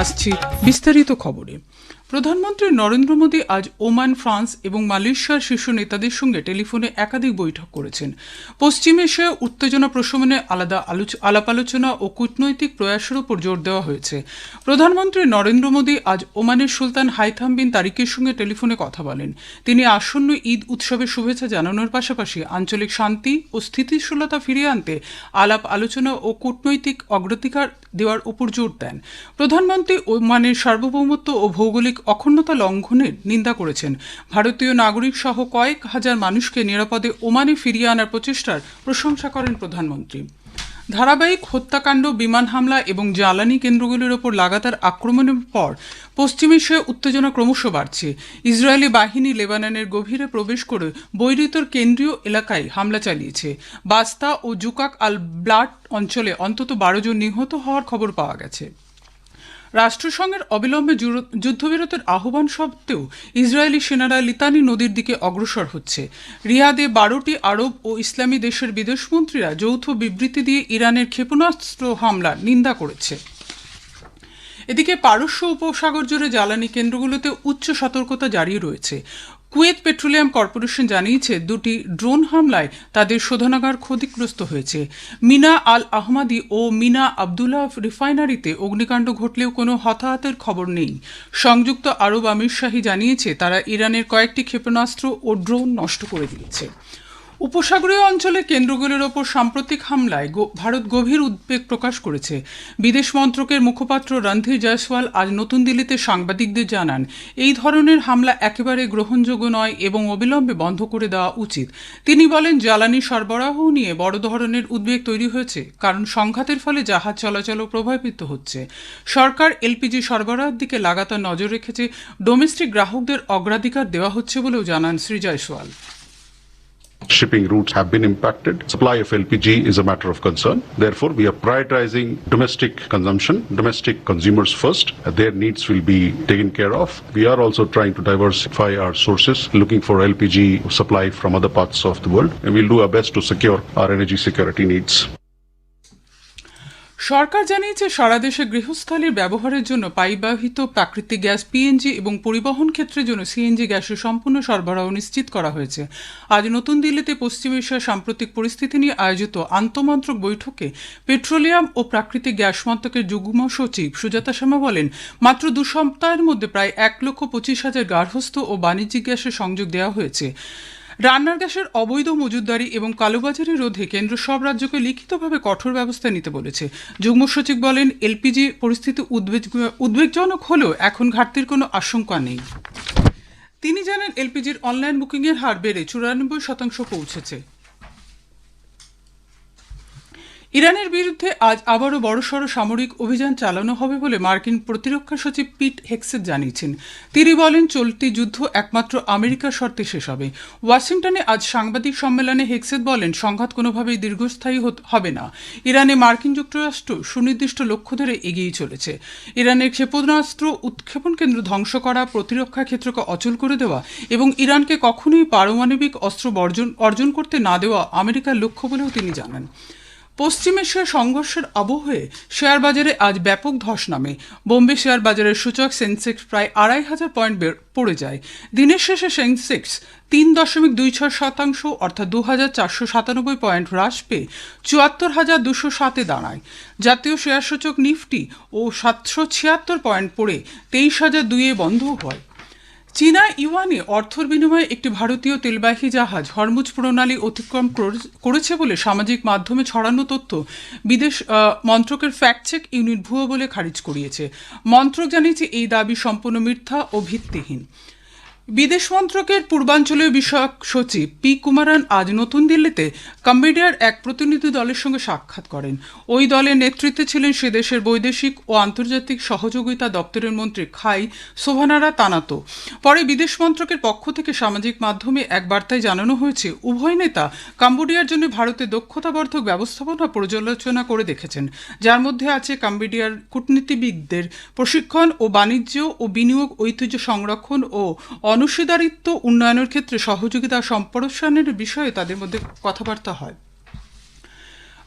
আসছি বিস্তারিত খবরে। প্রধানমন্ত্রী নরেন্দ্র মোদী আজ ওমান, ফ্রান্স এবং মালয়েশিয়ার শীর্ষ নেতাদের সঙ্গে টেলিফোনে একাধিক বৈঠক করেছেন। পশ্চিম এশিয়ায় উত্তেজনা প্রশমনে আলাদা আলাপ আলোচনা ও কূটনৈতিক প্রয়াসের উপর জোর দেওয়া হয়েছে। প্রধানমন্ত্রী নরেন্দ্র মোদী আজ ওমানের সুলতান হাইথাম বিন তারিকের সঙ্গে টেলিফোনে কথা বলেন। তিনি আসন্ন ঈদ উৎসবের শুভেচ্ছা জানানোর পাশাপাশি আঞ্চলিক শান্তি ও স্থিতিশীলতা ফিরিয়ে আনতে আলাপ আলোচনা ও কূটনৈতিক অগ্রাধিকার দেওয়ার উপর জোর দেন। প্রধানমন্ত্রী ওমানের সার্বভৌমত্ব ও ভৌগোলিক অখণ্ডতা লঙ্ঘনের নিন্দা করেছেন। ভারতীয় নাগরিক সহ কয়েক হাজার মানুষকে নিরাপদে ওমানে ফিরিয়ে আনার প্রচেষ্টার প্রশংসা করেন প্রধানমন্ত্রী। ধারাবাহিক হত্যাকাণ্ড, বিমান হামলা এবং জ্বালানি কেন্দ্রগুলির ওপর লাগাতার আক্রমণের পর পশ্চিম এশিয়ায় উত্তেজনা ক্রমশ বাড়ছে। ইসরায়েলি বাহিনী লেবাননের গভীরে প্রবেশ করে বৈরিতর কেন্দ্রীয় এলাকায় হামলা চালিয়েছে। বাস্তা ও জুকাক আল ব্লাট অঞ্চলে অন্তত 12 জন নিহত হওয়ার খবর পাওয়া গেছে। রাষ্ট্রসংঘের অবিলম্বে যুদ্ধবিরতির আহ্বান সত্ত্বেও ইসরায়েলি সেনারা লিতানি নদীর দিকে অগ্রসর হচ্ছে। রিয়াদে 12টি আরব ও ইসলামী দেশের বিদেশমন্ত্রীরা যৌথ বিবৃতি দিয়ে ইরানের ক্ষেপণাস্ত্র হামলার নিন্দা করেছে। এদিকে পারস্য উপসাগর জুড়ে জ্বালানি কেন্দ্রগুলোতে উচ্চ সতর্কতা জারি রয়েছে। কুয়েত পেট্রোলিয়াম কর্পোরেশন জানিয়েছে 2টি ড্রোন হামলায় তাদের শোধনাগার ক্ষতিগ্রস্ত হয়েছে। মিনা আল আহমাদি ও মিনা আবদুল্লাহ রিফাইনারিতে অগ্নিকাণ্ড ঘটলেও কোনো হতাহতের খবর নেই। সংযুক্ত আরব আমিরশাহী জানিয়েছে তারা ইরানের কয়েকটি ক্ষেপণাস্ত্র ও ড্রোন নষ্ট করে দিয়েছে। উপসাগরীয় অঞ্চলের কেন্দ্রগুলির ওপর সাম্প্রতিক হামলায় ভারত গভীর উদ্বেগ প্রকাশ করেছে। বিদেশ মন্ত্রকের মুখপাত্র রণধীর জয়সওয়াল আজ নতুন দিল্লিতে সাংবাদিকদের জানান, এই ধরনের হামলা একেবারে গ্রহণযোগ্য নয় এবং অবিলম্বে বন্ধ করে দেওয়া উচিত। তিনি বলেন, জ্বালানি সরবরাহ নিয়ে বড় ধরনের উদ্বেগ তৈরি হয়েছে, কারণ সংঘাতের ফলে জাহাজ চলাচলও প্রভাবিত হচ্ছে। সরকার এলপিজি সরবরাহের দিকে লাগাতার নজর রেখেছে। ডোমেস্টিক গ্রাহকদের অগ্রাধিকার দেওয়া হচ্ছে বলেও জানান Shri Jaiswal. Shipping routes have been impacted. Supply of LPG is a matter of concern. Therefore, we are prioritizing domestic consumption, domestic consumers first. Their needs will be taken care of. We are also trying to diversify our sources, looking for LPG supply from other parts of the world, and we'll do our best to secure our energy security needs. সরকার জানিয়েছে সারা দেশে গৃহস্থালির ব্যবহারের জন্য পাইপবাহিত প্রাকৃতিক gas PNG এবং পরিবহন ক্ষেত্রের জন্য CNG গ্যাসের সম্পূর্ণ সরবরাহ নিশ্চিত করা হয়েছে। আজ নতুন দিল্লিতে পশ্চিম এশিয়ার সাম্প্রতিক পরিস্থিতি নিয়ে আয়োজিত আন্তমন্ত্রক বৈঠকে পেট্রোলিয়াম ও প্রাকৃতিক গ্যাস মন্ত্রকের যুগ্ম সচিব সুজাতা শর্মা বলেন, মাত্র 2 সপ্তাহের মধ্যে প্রায় 1,25,000 গার্হস্থ্য ও বাণিজ্যিক গ্যাসের সংযোগ দেওয়া হয়েছে। রান্নার গ্যাসের অবৈধ মজুতদারি এবং কালোবাজারি রোধে কেন্দ্র সব রাজ্যকে লিখিতভাবে কঠোর ব্যবস্থা নিতে বলেছে। যুগ্ম সচিব বলেন, এলপিজি পরিস্থিতি উদ্বেগজনক হলেও এখন ঘাটতির কোনো আশঙ্কা নেই। তিনি জানান, এলপিজির অনলাইন বুকিংয়ের হার বেড়ে 94% পৌঁছেছে। ইরানের বিরুদ্ধে আজ আবারও বড়সড় সামরিক অভিযান চালানো হবে বলে মার্কিন প্রতিরক্ষা সচিব পিট হেগসেট জানিয়েছেন। তিনি বলেন, চলতি যুদ্ধ একমাত্র আমেরিকার শর্তে শেষ হবে। ওয়াশিংটনে আজ সাংবাদিক সম্মেলনে হেগসেট বলেন, সংঘাত কোনোভাবেই দীর্ঘস্থায়ী হবে না। ইরানে মার্কিন যুক্তরাষ্ট্র সুনির্দিষ্ট লক্ষ্য ধরে এগিয়ে চলেছে। ইরানের ক্ষেপণাস্ত্র উৎক্ষেপণ কেন্দ্র ধ্বংস করা, প্রতিরক্ষা ক্ষেত্রকে অচল করে দেওয়া এবং ইরানকে কখনোই পারমাণবিক অস্ত্র অর্জন করতে না দেওয়া আমেরিকার লক্ষ্য বলেও তিনি জানান। পশ্চিম এশিয়ার সংঘর্ষের আবহে শেয়ার বাজারে আজ ব্যাপক ধস নামে। বোম্বে শেয়ার বাজারের সূচক সেন্সেক্স প্রায় 2,500 পয়েন্ট পড়ে যায়। দিনের শেষে সেন্সেক্স 3.26% অর্থাৎ 2,497 পয়েন্ট হ্রাস পেয়ে 74,207-এ দাঁড়ায়। জাতীয় শেয়ার সূচক নিফটি ও 776 পয়েন্ট পড়ে 23,002-এ বন্ধ হয়। চীনা ইউয়ানে অর্থর বিনিময়ে একটি ভারতীয় তেলবাহী জাহাজ হরমুজ প্রণালী অতিক্রম করেছে বলে সামাজিক মাধ্যমে ছড়ানো তথ্য বিদেশ মন্ত্রকের ফ্যাক্ট চেক ইউনিট ভুয়ো বলে খারিজ করিয়েছে। মন্ত্রক জানিয়েছে এই দাবি সম্পূর্ণ মিথ্যা ও ভিত্তিহীন। বিদেশ মন্ত্রকের পূর্বাঞ্চলীয় বিষয়ক সচিব পি কুমারান আজ নতুন দিল্লিতে কম্বোডিয়ার এক প্রতিনিধি দলের সঙ্গে সাক্ষাৎ করেন। ওই দলের নেতৃত্বে ছিলেন সে দেশের বৈদেশিক ও আন্তর্জাতিক সহযোগিতা দপ্তরের মন্ত্রী খাই সোভানারা তানাতো। পরে বিদেশ মন্ত্রকের পক্ষ থেকে সামাজিক মাধ্যমে এক বার্তায় জানানো হয়েছে, উভয় নেতা কম্বোডিয়ার জন্য ভারতের দক্ষতাবর্ধক ব্যবস্থাপনা পর্যালোচনা করে দেখেছেন, যার মধ্যে আছে কম্বোডিয়ার কূটনীতিবিদদের প্রশিক্ষণ ও বাণিজ্য ও বিনিয়োগ, ঐতিহ্য সংরক্ষণ ও অংশীদারিত্ব উন্নয়নের ক্ষেত্রে সহযোগিতা সম্প্রসারণের বিষয়ে তাদের মধ্যে কথাবার্তা হয়।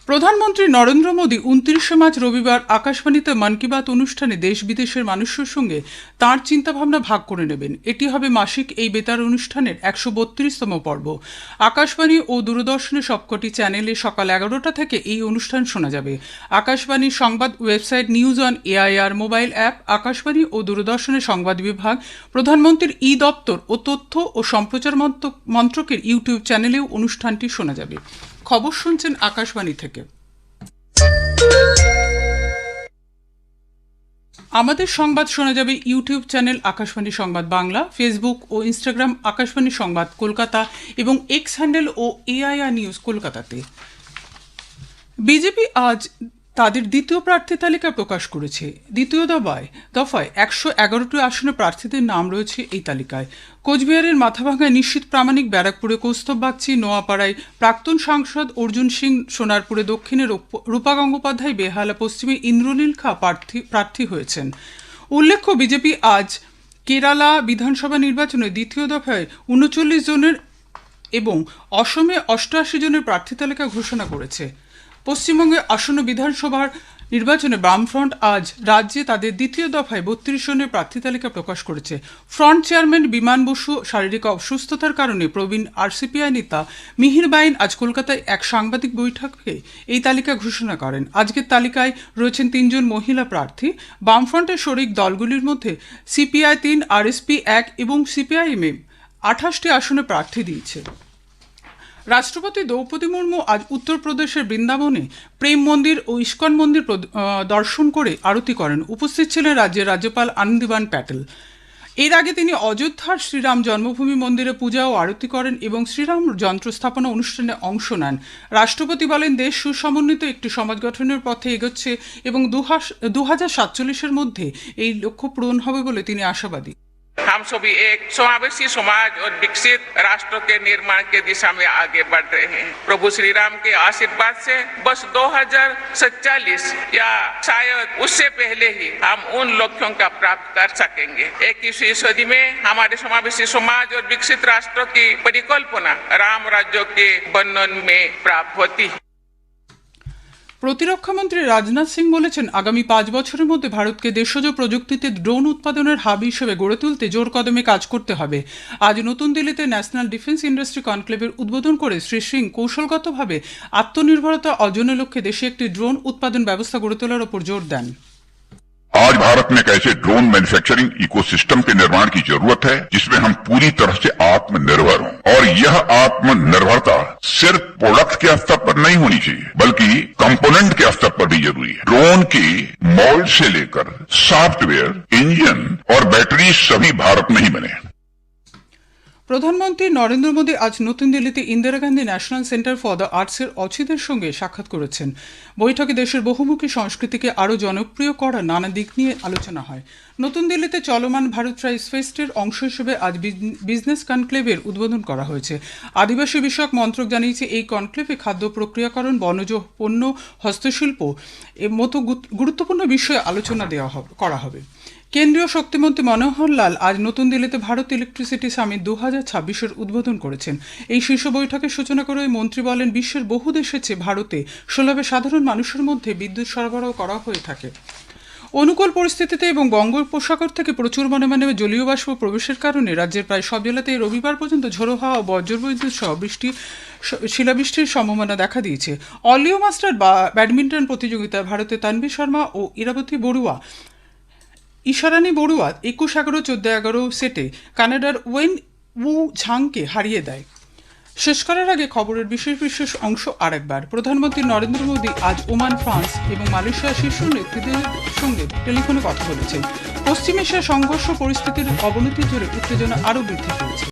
প্রধানমন্ত্রী নরেন্দ্র মোদী 29 মার্চ রবিবার আকাশবাণীতে মন কি বাত অনুষ্ঠানে দেশ বিদেশের মানুষের সঙ্গে তাঁর চিন্তাভাবনা ভাগ করে নেবেন। এটি হবে মাসিক এই বেতার অনুষ্ঠানের 132তম পর্ব। আকাশবাণী ও দূরদর্শনের সবকটি চ্যানেলে সকাল 11টা থেকে এই অনুষ্ঠান শোনা যাবে। আকাশবাণীর সংবাদ website news on AIR mobile app, Akashvani ও দূরদর্শনের সংবাদ বিভাগ, প্রধানমন্ত্রীর দপ্তর ও তথ্য ও সম্প্রচার মন্ত্রকের ইউটিউব চ্যানেলেও অনুষ্ঠানটি শোনা যাবে। খবর শুনছেন আকাশবাণী থেকে। আমাদের সংবাদ শোনা যাবে ইউটিউব চ্যানেল আকাশবাণী সংবাদ বাংলা, ফেসবুক ও ইনস্টাগ্রাম আকাশবাণী সংবাদ কলকাতা এবং এক্স হ্যান্ডেল ও এআইআর নিউজ কলকাতাতে। বিজেপি আজ তাদের দ্বিতীয় প্রার্থী তালিকা প্রকাশ করেছে। দ্বিতীয় দফায় 111টি আসনে প্রার্থীদের নাম রয়েছে এই তালিকায়। কোচবিহারের মাথাভাঙায় নিশ্চিত প্রামাণিক, ব্যারাকপুরে কৌস্তব বাগচি, নোয়াপাড়ায় প্রাক্তন সাংসদ অর্জুন সিং, সোনারপুরে দক্ষিণে রূপা গঙ্গোপাধ্যায়, বেহালা পশ্চিমে ইন্দ্রনীল খা প্রার্থী হয়েছেন। উল্লেখ্য, বিজেপি আজ কেরালা বিধানসভা নির্বাচনে দ্বিতীয় দফায় 39 জনের এবং অসমে 88 জনের প্রার্থী তালিকা ঘোষণা করেছে। পশ্চিমবঙ্গে আসন্ন বিধানসভার নির্বাচনে বামফ্রন্ট আজ রাজ্যে তাদের দ্বিতীয় দফায় 32 জনের প্রার্থী তালিকা প্রকাশ করেছে। ফ্রন্ট চেয়ারম্যান বিমান বসু শারীরিক অসুস্থতার কারণে প্রবীণ আরসিপিআই নেতা মিহির বাইন আজ কলকাতায় এক সাংবাদিক বৈঠকে এই তালিকা ঘোষণা করেন। আজকের তালিকায় রয়েছেন 3 জন মহিলা প্রার্থী। বামফ্রন্টের শরিক দলগুলির মধ্যে সিপিআই 3, আরএসপি 1 এবং সিপিআইএম 28টি আসনে প্রার্থী দিয়েছে। রাষ্ট্রপতি দ্রৌপদী মুর্মু আজ উত্তরপ্রদেশের বৃন্দাবনে প্রেম মন্দির ও ইস্কন মন্দির দর্শন করে আরতি করেন। উপস্থিত ছিলেন রাজ্যের রাজ্যপাল আনন্দীবান প্যাটেল। এর আগে তিনি অযোধ্যার শ্রীরাম জন্মভূমি মন্দিরে পূজা ও আরতি করেন এবং শ্রীরাম যন্ত্র স্থাপনা অনুষ্ঠানে অংশ নেন। রাষ্ট্রপতি বলেন, দেশ সুসমন্বিত একটি সমাজ গঠনের পথে এগোচ্ছে এবং 2047-এর মধ্যে এই লক্ষ্য পূরণ হবে বলে তিনি আশাবাদী। हम सभी एक समावेशी समाज और विकसित राष्ट्र के निर्माण के दिशा में आगे बढ़ रहे हैं। प्रभु श्री राम के आशीर्वाद से बस 2047 या शायद उससे पहले ही हम उन लक्ष्यों का प्राप्त कर सकेंगे। 21वीं सदी में हमारे समावेशी समाज और विकसित राष्ट्र की परिकल्पना राम राज्य के वर्णन में प्राप्त होती है। প্রতিরক্ষামন্ত্রী রাজনাথ সিং বলেছেন, আগামী 5 বছরের মধ্যে ভারতকে দেশজ প্রযুক্তিতে ড্রোন উৎপাদনের হাব হিসেবে গড়ে তুলতে জোর কদমে কাজ করতে হবে। আজ নতুন দিল্লিতে ন্যাশনাল ডিফেন্স ইন্ডাস্ট্রি কনক্লেভের উদ্বোধন করে শ্রী সিং কৌশলগতভাবে আত্মনির্ভরতা অর্জনের লক্ষ্যে দেশে একটি ড্রোন উৎপাদন ব্যবস্থা গড়ে তোলার উপর জোর দেন। आज भारत में एक ऐसे ड्रोन मैन्युफैक्चरिंग इकोसिस्टम के निर्माण की जरूरत है जिसमें हम पूरी तरह से आत्मनिर्भर हों। और यह आत्मनिर्भरता सिर्फ प्रोडक्ट के स्तर पर नहीं होनी चाहिए बल्कि कंपोनेंट के स्तर पर भी जरूरी है। ड्रोन के मोल्ड से लेकर सॉफ्टवेयर, इंजन और बैटरी सभी भारत में ही बने। প্রধানমন্ত্রী নরেন্দ্র মোদী আজ নতুন দিল্লিতে Indira Gandhi national centre for the আর্টসের অচিদের সঙ্গে সাক্ষাৎ করেছেন। বৈঠকে দেশের বহুমুখী সংস্কৃতিকে আরও জনপ্রিয় করার নানা দিক নিয়ে আলোচনা হয়। নতুন দিল্লিতে চলমান ভারত রাইস ফেস্টের অংশ হিসেবে আজ বিজনেস কনক্লেভের উদ্বোধন করা হয়েছে। আদিবাসী বিষয়ক মন্ত্রক জানিয়েছে, এই কনক্লেভে খাদ্য প্রক্রিয়াকরণ, বনজ পণ্য, হস্তশিল্প এর মতো গুরুত্বপূর্ণ বিষয়ে আলোচনা করা হবে। কেন্দ্রীয় শক্তিমন্ত্রী মনোহর লাল আজ নতুন দিল্লিতে ভারত ইলেকট্রিসিটি সামিট 2026-এর উদ্বোধন করেছেন। এই শীর্ষ বৈঠকের সূচনা করে মন্ত্রী বলেন, বিশ্বের বহু দেশের চেয়ে ভারতে সুলভে সাধারণ মানুষের মধ্যে বিদ্যুৎ সরবরাহ করা হয়ে থাকে। অনুকূল পরিস্থিতিতে এবং বঙ্গোপসাগর থেকে প্রচুর পরিমাণে জলীয় বাষ্প প্রবেশের কারণে রাজ্যের প্রায় সব জেলাতেই রবিবার পর্যন্ত ঝোড়ো হাওয়া ও বজ্রবিদ্যুৎ সহ শিলাবৃষ্টির সম্ভাবনা দেখা দিয়েছে। অলিও মাস্টার ব্যাডমিন্টন প্রতিযোগিতায় ভারতের তানভী শর্মা ও ঈশারানী বড়ুয়া 21-11, 14-11 সেটে কানাডার ওয়েন উ ঝাংকে হারিয়ে দেয়। শেষ করার আগে খবরের বিশেষ অংশ আরেকবার। প্রধানমন্ত্রী নরেন্দ্র মোদী আজ ওমান, ফ্রান্স এবং মালয়েশিয়ার শীর্ষ নেতৃত্বের সঙ্গে টেলিফোনে কথা বলেছেন। পশ্চিম এশিয়ার সংঘর্ষ পরিস্থিতির অবনতির জেরে উত্তেজনা আরও বৃদ্ধি পেয়েছে।